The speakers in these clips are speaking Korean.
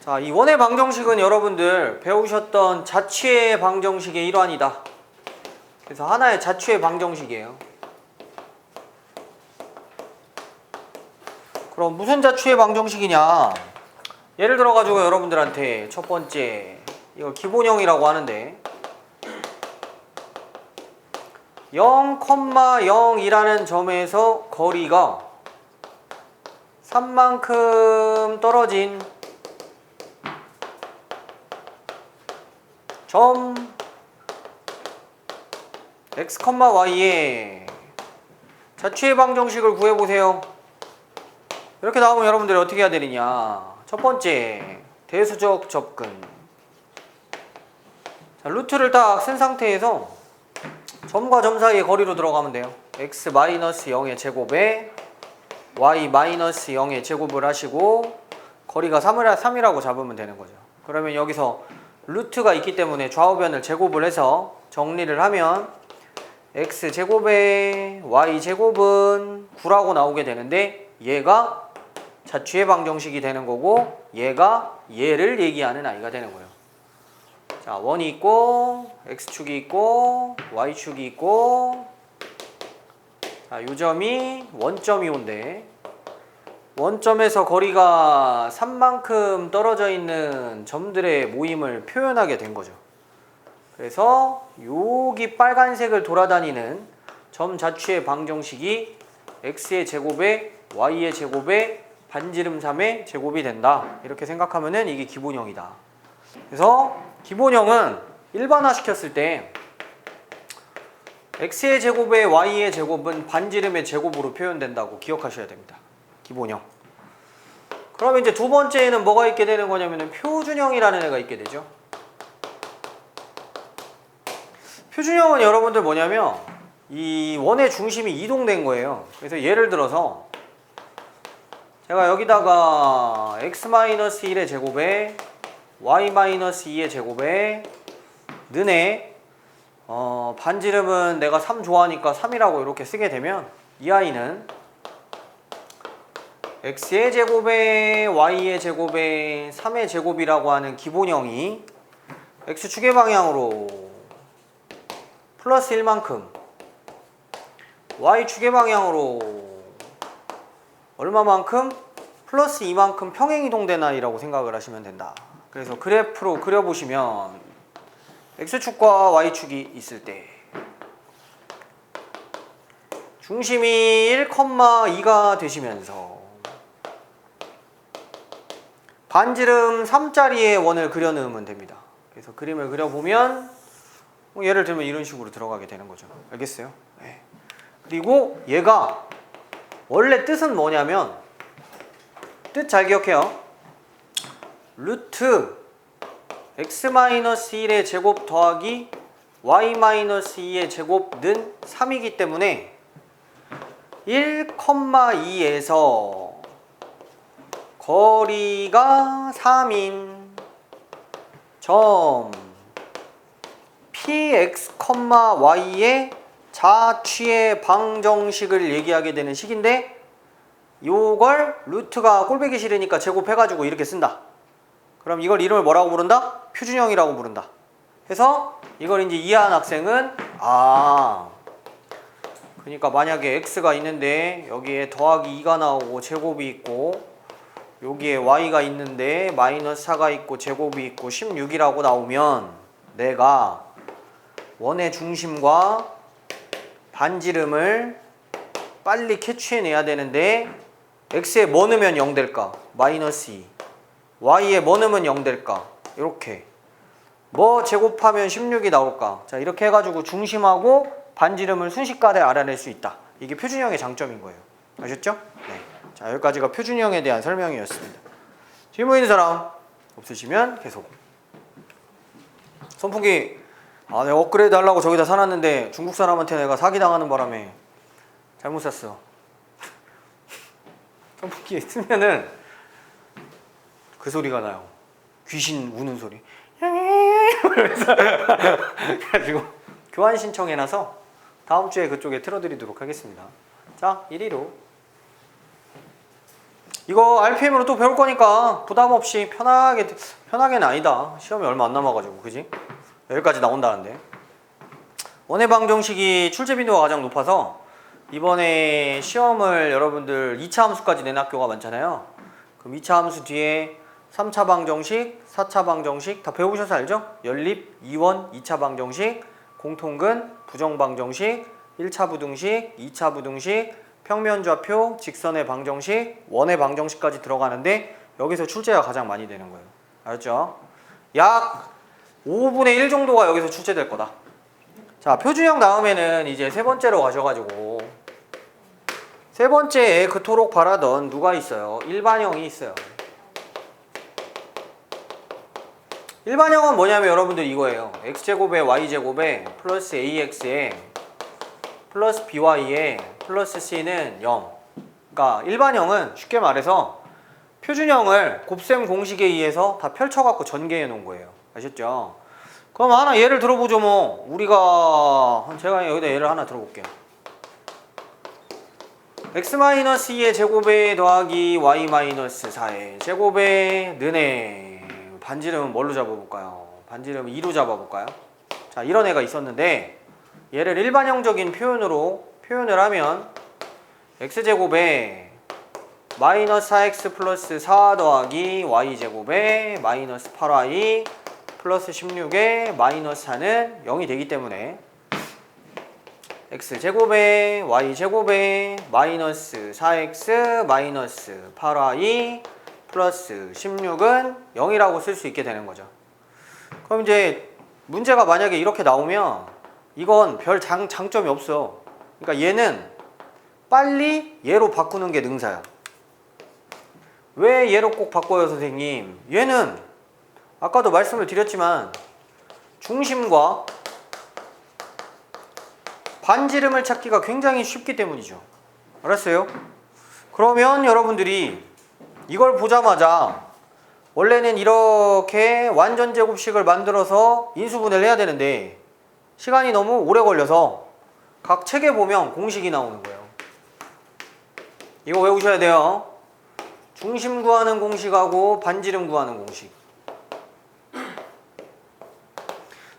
자, 이 원의 방정식은 여러분들 배우셨던 자취의 방정식의 일환이다. 그래서 하나의 자취의 방정식이에요. 그럼 무슨 자취의 방정식이냐? 예를 들어 가지고 여러분들한테 첫 번째 이걸 기본형이라고 하는데 0,0이라는 점에서 거리가 3만큼 떨어진 점 x, y의 자취의 방정식을 구해보세요. 이렇게 나오면 여러분들이 어떻게 해야 되느냐? 첫 번째, 대수적 접근. 자, 루트를 딱 쓴 상태에서 점과 점 사이의 거리로 들어가면 돼요. x-0의 제곱에 y-0의 제곱을 하시고 거리가 3이라고 잡으면 되는 거죠. 그러면 여기서 루트가 있기 때문에 좌우변을 제곱을 해서 정리를 하면 x제곱에 y제곱은 9라고 나오게 되는데 얘가 자취의 방정식이 되는 거고 얘가 얘를 얘기하는 아이가 되는 거예요. 자, 원이 있고 x축이 있고 y축이 있고 자, 요 점이 원점이온데 원점에서 거리가 3만큼 떨어져 있는 점들의 모임을 표현하게 된 거죠. 그래서 여기 빨간색을 돌아다니는 점 자취의 방정식이 x의 제곱에 y의 제곱에 반지름 3의 제곱이 된다. 이렇게 생각하면은 이게 기본형이다. 그래서 기본형은 일반화 시켰을 때 x의 제곱에 y의 제곱은 반지름의 제곱으로 표현된다고 기억하셔야 됩니다. 기본형. 그러면 이제 두 번째에는 뭐가 있게 되는 거냐면은 표준형이라는 애가 있게 되죠. 표준형은 여러분들 뭐냐면 이 원의 중심이 이동된 거예요. 그래서 예를 들어서 제가 여기다가 x-1의 제곱에 y-2의 제곱에 는에 반지름은 내가 3 좋아하니까 3이라고 이렇게 쓰게 되면 이 아이는 x의 제곱에 y의 제곱에 3의 제곱이라고 하는 기본형이 x축의 방향으로 플러스 1만큼 y축의 방향으로 얼마만큼? 플러스 2만큼 평행이동된 아이라고 생각을 하시면 된다. 그래서 그래프로 그려보시면 x축과 y축이 있을 때 중심이 1,2가 되시면서 반지름 3짜리의 원을 그려 넣으면 됩니다. 그래서 그림을 그려보면 예를 들면 이런 식으로 들어가게 되는 거죠. 알겠어요? 네. 그리고 얘가 원래 뜻은 뭐냐면 뜻 잘 기억해요. 루트 x-1의 제곱 더하기 y-2의 제곱는 3이기 때문에 1,2에서 거리가 3인 점 px, y의 자취의 방정식을 얘기하게 되는 식인데 요걸 루트가 꼴보기 싫으니까 제곱해가지고 이렇게 쓴다. 그럼 이걸 이름을 뭐라고 부른다? 표준형이라고 부른다. 해서 이걸 이제 이해한 학생은 그러니까 만약에 x가 있는데 여기에 더하기 2가 나오고 제곱이 있고 여기에 y가 있는데 마이너스 4가 있고 제곱이 있고 16이라고 나오면 내가 원의 중심과 반지름을 빨리 캐치해내야 되는데 x에 뭐 넣으면 0 될까? 마이너스 2. y에 뭐 넣으면 0 될까? 이렇게 뭐 제곱하면 16이 나올까? 자, 이렇게 해가지고 중심하고 반지름을 순식간에 알아낼 수 있다. 이게 표준형의 장점인 거예요. 아셨죠? 네. 자, 여기까지가 표준형에 대한 설명이었습니다. 질문 있는 사람 없으시면 계속. 선풍기 내가 업그레이드 하려고 저기다 사놨는데 중국 사람한테 내가 사기당하는 바람에 잘못 샀어. 선풍기 쓰면은 그 소리가 나요. 귀신 우는 소리. 그래가지고 교환 신청해놔서 다음 주에 그쪽에 틀어드리도록 하겠습니다. 자, 1위로 이거 RPM으로 또 배울 거니까 부담 없이 편하게는 아니다. 시험이 얼마 안 남아가지고, 그지? 여기까지 나온다는데. 원의 방정식이 출제 빈도가 가장 높아서 이번에 시험을 여러분들 2차 함수까지 낸 학교가 많잖아요. 그럼 2차 함수 뒤에 3차 방정식, 4차 방정식 다 배우셔서 알죠? 연립, 이원, 2차 방정식, 공통근, 부정방정식, 1차 부등식, 2차 부등식, 평면좌표, 직선의 방정식, 원의 방정식까지 들어가는데 여기서 출제가 가장 많이 되는 거예요. 알았죠? 약 5분의 1 정도가 여기서 출제될 거다. 자, 표준형 다음에는 이제 세 번째로 가셔가지고 세 번째에 그토록 바라던 누가 있어요? 일반형이 있어요. 일반형은 뭐냐면 여러분들 이거예요. x제곱에 y제곱에 플러스 ax에 플러스 by에 플러스 c는 0. 그러니까 일반형은 쉽게 말해서 표준형을 곱셈 공식에 의해서 다 펼쳐갖고 전개해 놓은 거예요. 아셨죠? 그럼 하나 예를 들어보죠. 뭐 제가 여기다 예를 하나 들어볼게요. x-2의 제곱에 더하기 y-4의 제곱에 는의 반지름은 뭘로 잡아볼까요? 반지름은 2로 잡아볼까요? 자, 이런 애가 있었는데 얘를 일반형적인 표현을 하면 x제곱에 마이너스 4x 플러스 4 더하기 y제곱에 마이너스 8y 플러스 16에 마이너스 4는 0이 되기 때문에 x제곱에 y제곱에 마이너스 4x 마이너스 8y 플러스 16은 0이라고 쓸 수 있게 되는 거죠. 그럼 이제 문제가 만약에 이렇게 나오면 이건 별 장점이 없어. 그러니까 얘는 빨리 얘로 바꾸는 게 능사야. 왜 얘로 꼭 바꿔요, 선생님? 얘는 아까도 말씀을 드렸지만 중심과 반지름을 찾기가 굉장히 쉽기 때문이죠. 알았어요? 그러면 여러분들이 이걸 보자마자 원래는 이렇게 완전 제곱식을 만들어서 인수분해를 해야 되는데 시간이 너무 오래 걸려서 각 책에 보면 공식이 나오는 거예요. 이거 외우셔야 돼요. 중심 구하는 공식하고 반지름 구하는 공식.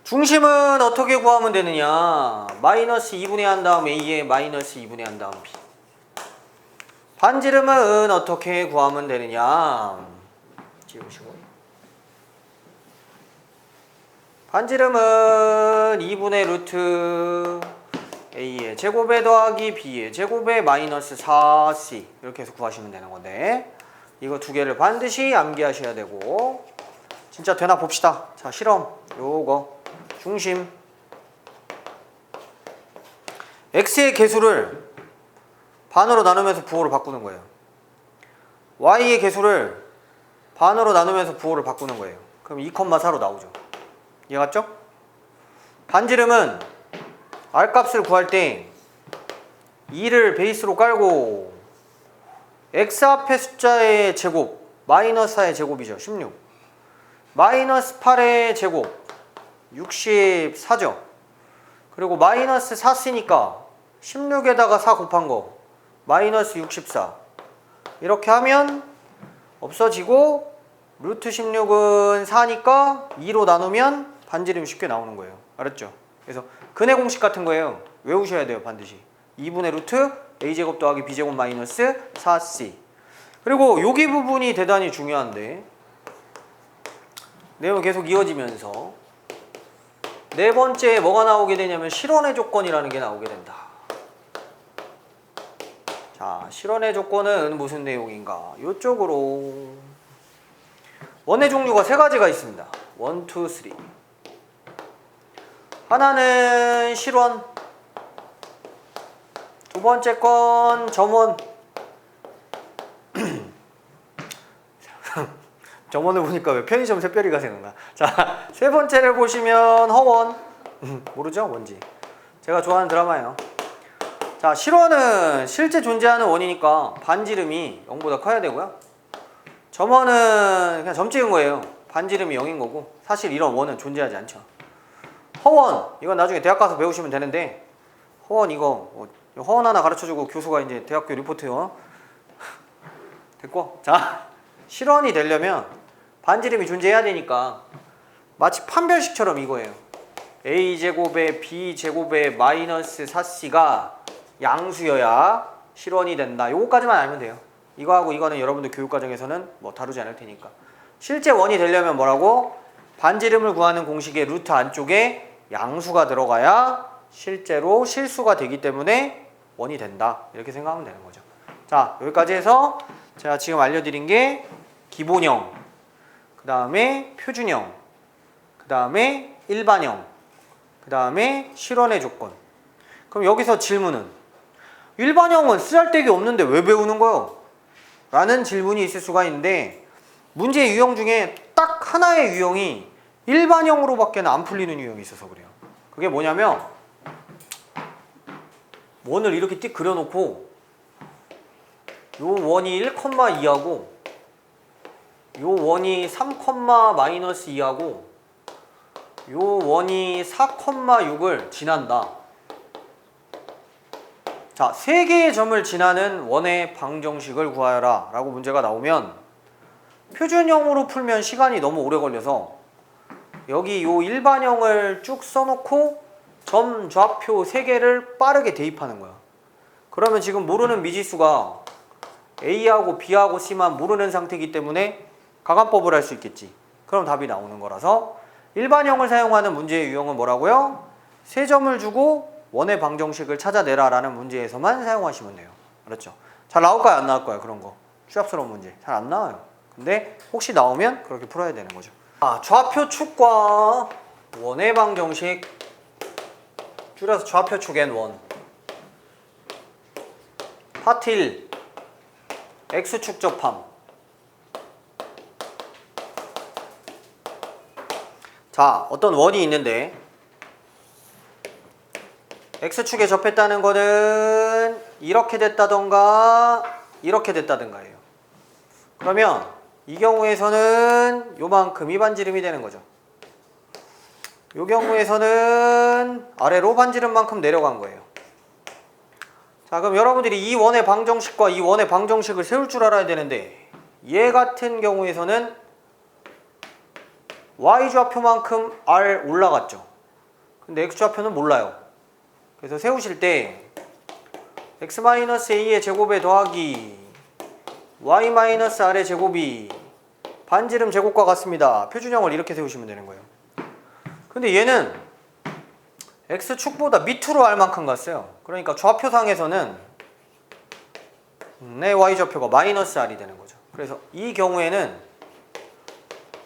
중심은 어떻게 구하면 되느냐? 마이너스 2분의 한 다음 A에 마이너스 2분의 한 다음 B. 반지름은 어떻게 구하면 되느냐? 지우시고. 반지름은 2분의 루트 A의 제곱에 더하기 B의 제곱에 마이너스 4C 이렇게 해서 구하시면 되는 건데 이거 두 개를 반드시 암기하셔야 되고 진짜 되나 봅시다. 자, 실험 요거 중심 x의 개수를 반으로 나누면서 부호를 바꾸는 거예요. y의 개수를 반으로 나누면서 부호를 바꾸는 거예요. 그럼 2,4로 나오죠. 이해갔죠? 반지름은 R값을 구할 때 2를 베이스로 깔고 x 앞의 숫자의 제곱 마이너스 4의 제곱이죠. 16 마이너스 8의 제곱 64죠. 그리고 마이너스 4C니까 16에다가 4 곱한 거 마이너스 64 이렇게 하면 없어지고 루트 16은 4니까 2로 나누면 반지름이 쉽게 나오는 거예요. 알았죠? 그래서 근의 공식 같은 거예요. 외우셔야 돼요. 반드시 2분의 루트 a제곱 더하기 b제곱 마이너스 4c. 그리고 여기 부분이 대단히 중요한데 내용이 계속 이어지면서 네 번째에 뭐가 나오게 되냐면 실원의 조건이라는 게 나오게 된다. 자, 실원의 조건은 무슨 내용인가? 이쪽으로 원의 종류가 세 가지가 있습니다. 1, 2, 3. 하나는 실원, 두 번째 건 점원. 점원을 보니까 왜 편의점 샛별이가 생각나. 자, 세 번째를 보시면 허원. 모르죠? 뭔지. 제가 좋아하는 드라마예요. 자, 실원은 실제 존재하는 원이니까 반지름이 0보다 커야 되고요. 점원은 그냥 점 찍은 거예요. 반지름이 0인 거고 사실 이런 원은 존재하지 않죠. 허원, 이건 나중에 대학 가서 배우시면 되는데 허원 이거 허원 하나 가르쳐주고 교수가 이제 대학교 리포트요. 됐고, 자, 실원이 되려면 반지름이 존재해야 되니까 마치 판별식처럼 이거예요. a제곱에 b제곱에 마이너스 4c가 양수여야 실원이 된다. 요거까지만 알면 돼요. 이거하고 이거는 여러분들 교육과정에서는 뭐 다루지 않을 테니까. 실제 원이 되려면 뭐라고? 반지름을 구하는 공식의 루트 안쪽에 양수가 들어가야 실제로 실수가 되기 때문에 원이 된다. 이렇게 생각하면 되는 거죠. 자, 여기까지 해서 제가 지금 알려드린 게 기본형, 그 다음에 표준형, 그 다음에 일반형, 그 다음에 실원의 조건. 그럼 여기서 질문은 일반형은 쓰잘데기 없는데 왜 배우는 거요? 라는 질문이 있을 수가 있는데 문제 유형 중에 딱 하나의 유형이 일반형으로밖에 안 풀리는 유형이 있어서 그래요. 그게 뭐냐면 원을 이렇게 띡 그려놓고 요 원이 1,2하고 요 원이 3,-2하고 요 원이 4,6을 지난다. 자, 세 개의 점을 지나는 원의 방정식을 구하여라 라고 문제가 나오면 표준형으로 풀면 시간이 너무 오래 걸려서 여기 요 일반형을 쭉 써놓고 점, 좌표 세 개를 빠르게 대입하는 거야. 그러면 지금 모르는 미지수가 A하고 B하고 C만 모르는 상태이기 때문에 가관법을 할 수 있겠지. 그럼 답이 나오는 거라서 일반형을 사용하는 문제의 유형은 뭐라고요? 세 점을 주고 원의 방정식을 찾아내라 라는 문제에서만 사용하시면 돼요. 그렇죠? 잘 나올까요? 안 나올까요? 그런 거. 추잡스러운 문제. 잘 안 나와요. 근데 혹시 나오면 그렇게 풀어야 되는 거죠. 좌표축과 원의 방정식, 줄여서 좌표축 N1. 파트 1. X축 접함. 자, 어떤 원이 있는데 X축에 접했다는 거는 이렇게 됐다던가 이렇게 됐다던가예요. 그러면 이 경우에서는 요만큼이 반지름이 되는 거죠. 요 경우에서는 아래로 반지름만큼 내려간 거예요. 자, 그럼 여러분들이 이 원의 방정식과 이 원의 방정식을 세울 줄 알아야 되는데 얘 같은 경우에서는 y좌표만큼 r 올라갔죠. 근데 x좌표는 몰라요. 그래서 세우실 때 x-a의 제곱에 더하기 y-r의 제곱이 반지름 제곱과 같습니다. 표준형을 이렇게 세우시면 되는 거예요. 근데 얘는 x축보다 밑으로 r만큼 갔어요. 그러니까 좌표상에서는 내 y좌표가 -r이 되는 거죠. 그래서 이 경우에는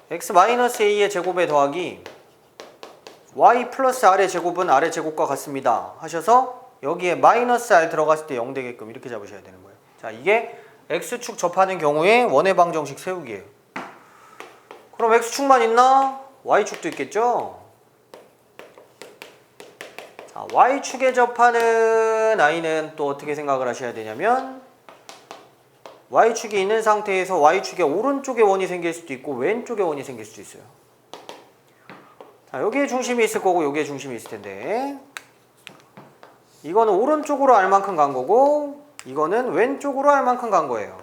x-a의 제곱에 더하기 y 플러스 r의 제곱은 r의 제곱과 같습니다 하셔서 여기에 -r 들어갔을 때 0 되게끔 이렇게 잡으셔야 되는 거예요. 자, 이게 x축 접하는 경우에 원의 방정식 세우기예요. 그럼 x축만 있나? y축도 있겠죠? 자, y축에 접하는 i는 또 어떻게 생각을 하셔야 되냐면 y축이 있는 상태에서 y축의 오른쪽에 원이 생길 수도 있고 왼쪽에 원이 생길 수도 있어요. 자, 여기에 중심이 있을 거고 여기에 중심이 있을 텐데 이거는 오른쪽으로 r만큼 간 거고 이거는 왼쪽으로 r만큼 간 거예요.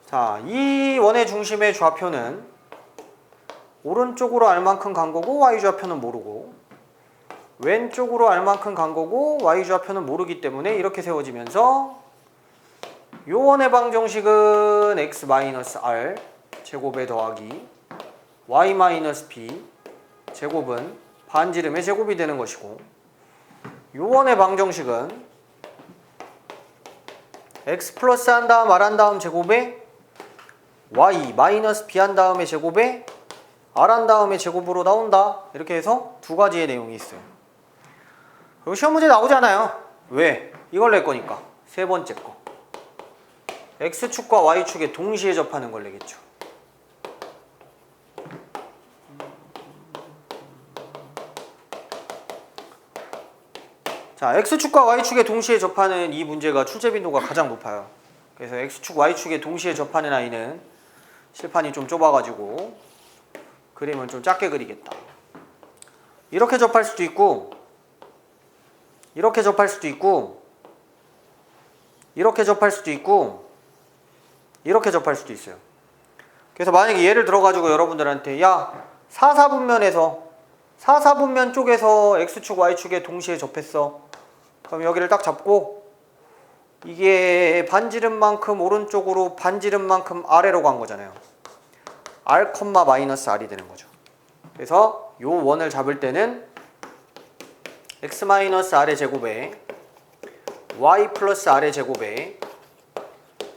자, 이 원의 중심의 좌표는 오른쪽으로 r만큼 간 거고 y좌표는 모르고 왼쪽으로 r만큼 간 거고 y좌표는 모르기 때문에 이렇게 세워지면서 요 원의 방정식은 x-r 제곱에 더하기 y-b 제곱은 반지름의 제곱이 되는 것이고 요 원의 방정식은 x 플러스 한 다음 r 한 다음 제곱에 y 마이너스 b 한 다음에 제곱에 r 한 다음에 제곱으로 나온다. 이렇게 해서 두 가지의 내용이 있어요. 그리고 시험 문제 나오잖아요. 왜? 이걸 낼 거니까. 세 번째 거. x축과 y축에 동시에 접하는 걸 내겠죠. 자, x축과 y축에 동시에 접하는 이 문제가 출제 빈도가 가장 높아요. 그래서 x축, y축에 동시에 접하는 아이는 실판이 좀 좁아가지고 그림은 좀 작게 그리겠다. 이렇게 접할 수도 있고 이렇게 접할 수도 있고 이렇게 접할 수도 있고 이렇게 접할 수도 있어요. 그래서 만약에 예를 들어가지고 여러분들한테 야 4사분면에서 4사분면 쪽에서 x축 y축에 동시에 접했어. 그럼 여기를 딱 잡고 이게 반지름만큼 오른쪽으로 반지름만큼 아래로 간 거잖아요. r, r이 되는 거죠. 그래서 요 원을 잡을 때는 x-r의 제곱에 y 플러스 r의 제곱에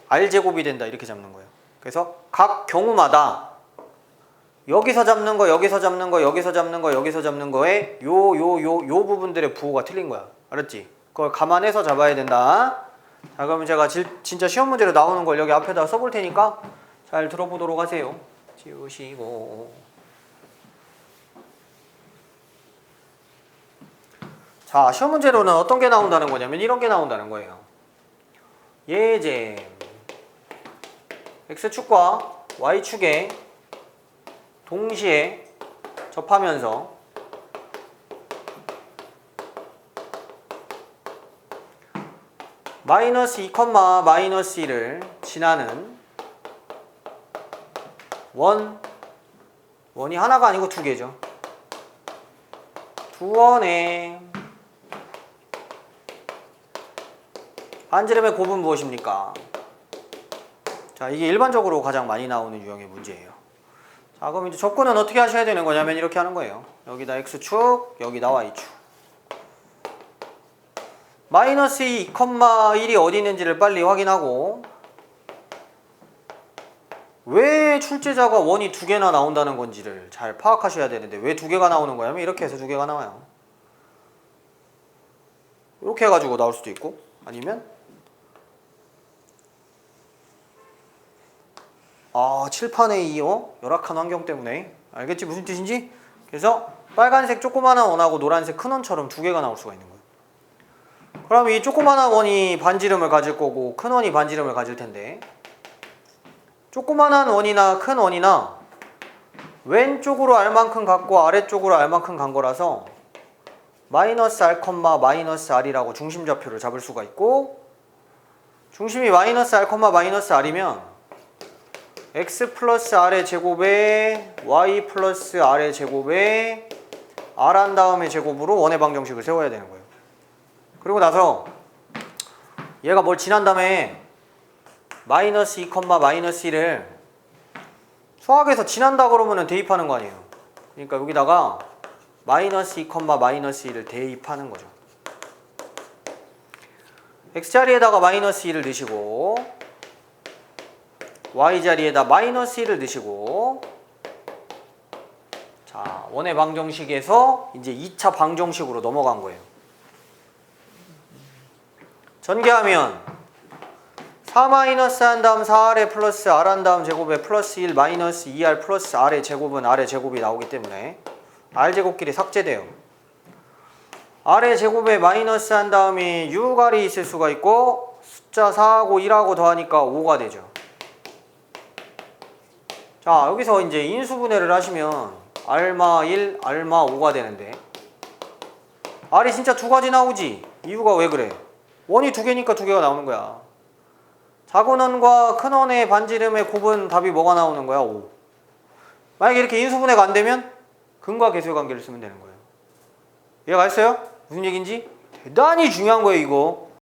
r제곱이 된다 이렇게 잡는 거예요. 그래서 각 경우마다 여기서 잡는 거, 여기서 잡는 거, 여기서 잡는 거, 여기서 잡는 거에 요 부분들의 부호가 틀린 거야. 알았지? 그걸 감안해서 잡아야 된다. 자, 그러면 제가 진짜 시험 문제로 나오는 걸 여기 앞에다 써볼 테니까 잘 들어보도록 하세요. 지우시고. 자, 시험 문제로는 어떤 게 나온다는 거냐면 이런 게 나온다는 거예요. 예제 x축과 y축에 동시에 접하면서 마이너스 2, 마이너스 1을 지나는 원이 하나가 아니고 두 개죠. 두 원의 반지름의 곱은 무엇입니까? 자, 이게 일반적으로 가장 많이 나오는 유형의 문제예요. 자, 그럼 이제 접근은 어떻게 하셔야 되는 거냐면 이렇게 하는 거예요. 여기다 x축, 여기다 y축. 마이너스 2, 1이 어디 있는지를 빨리 확인하고 왜 출제자가 원이 두 개나 나온다는 건지를 잘 파악하셔야 되는데 왜 두 개가 나오는 거냐면 이렇게 해서 두 개가 나와요. 이렇게 해가지고 나올 수도 있고 아니면 칠판에 이어 열악한 환경 때문에 알겠지 무슨 뜻인지? 그래서 빨간색 조그마한 원하고 노란색 큰 원처럼 두 개가 나올 수가 있는 거예요. 그럼 이 조그마한 원이 반지름을 가질 거고 큰 원이 반지름을 가질 텐데 조그마한 원이나 큰 원이나 왼쪽으로 r만큼 갔고 아래쪽으로 r만큼 간 거라서 마이너스 r, 마이너스 r이라고 중심좌표를 잡을 수가 있고 중심이 마이너스 r, 마이너스 r이면 x 플러스 r의 제곱에 y 플러스 r의 제곱에 r 한 다음에 제곱으로 원의 방정식을 세워야 되는 거예요. 그리고 나서 얘가 뭘 지난 다음에 마이너스 2, 마이너스 1을 수학에서 지난다 그러면 대입하는 거 아니에요. 그러니까 여기다가 마이너스 2, 마이너스 1을 대입하는 거죠. x자리에다가 마이너스 2를 넣으시고 y자리에다 마이너스 1을 넣으시고 자, 원의 방정식에서 이제 2차 방정식으로 넘어간 거예요. 전개하면 4 마이너스 한 다음 4r에 플러스 r 한 다음 제곱에 플러스 1 마이너스 2r 플러스 r의 제곱은 r의 제곱이 나오기 때문에 r제곱끼리 삭제돼요. r의 제곱에 마이너스 한 다음에 6r이 있을 수가 있고 숫자 4하고 1하고 더하니까 5가 되죠. 자, 여기서 이제 인수분해를 하시면 r마 1, r마 5가 되는데 r이 진짜 두 가지 나오지? 이유가 왜 그래? 원이 두 개니까 두 개가 나오는 거야. 작은 원과 큰 원의 반지름의 곱은 답이 뭐가 나오는 거야? 5. 만약에 이렇게 인수분해가 안 되면 근과 계수의 관계를 쓰면 되는 거예요. 이해가 갔어요? 무슨 얘기인지? 대단히 중요한 거예요, 이거.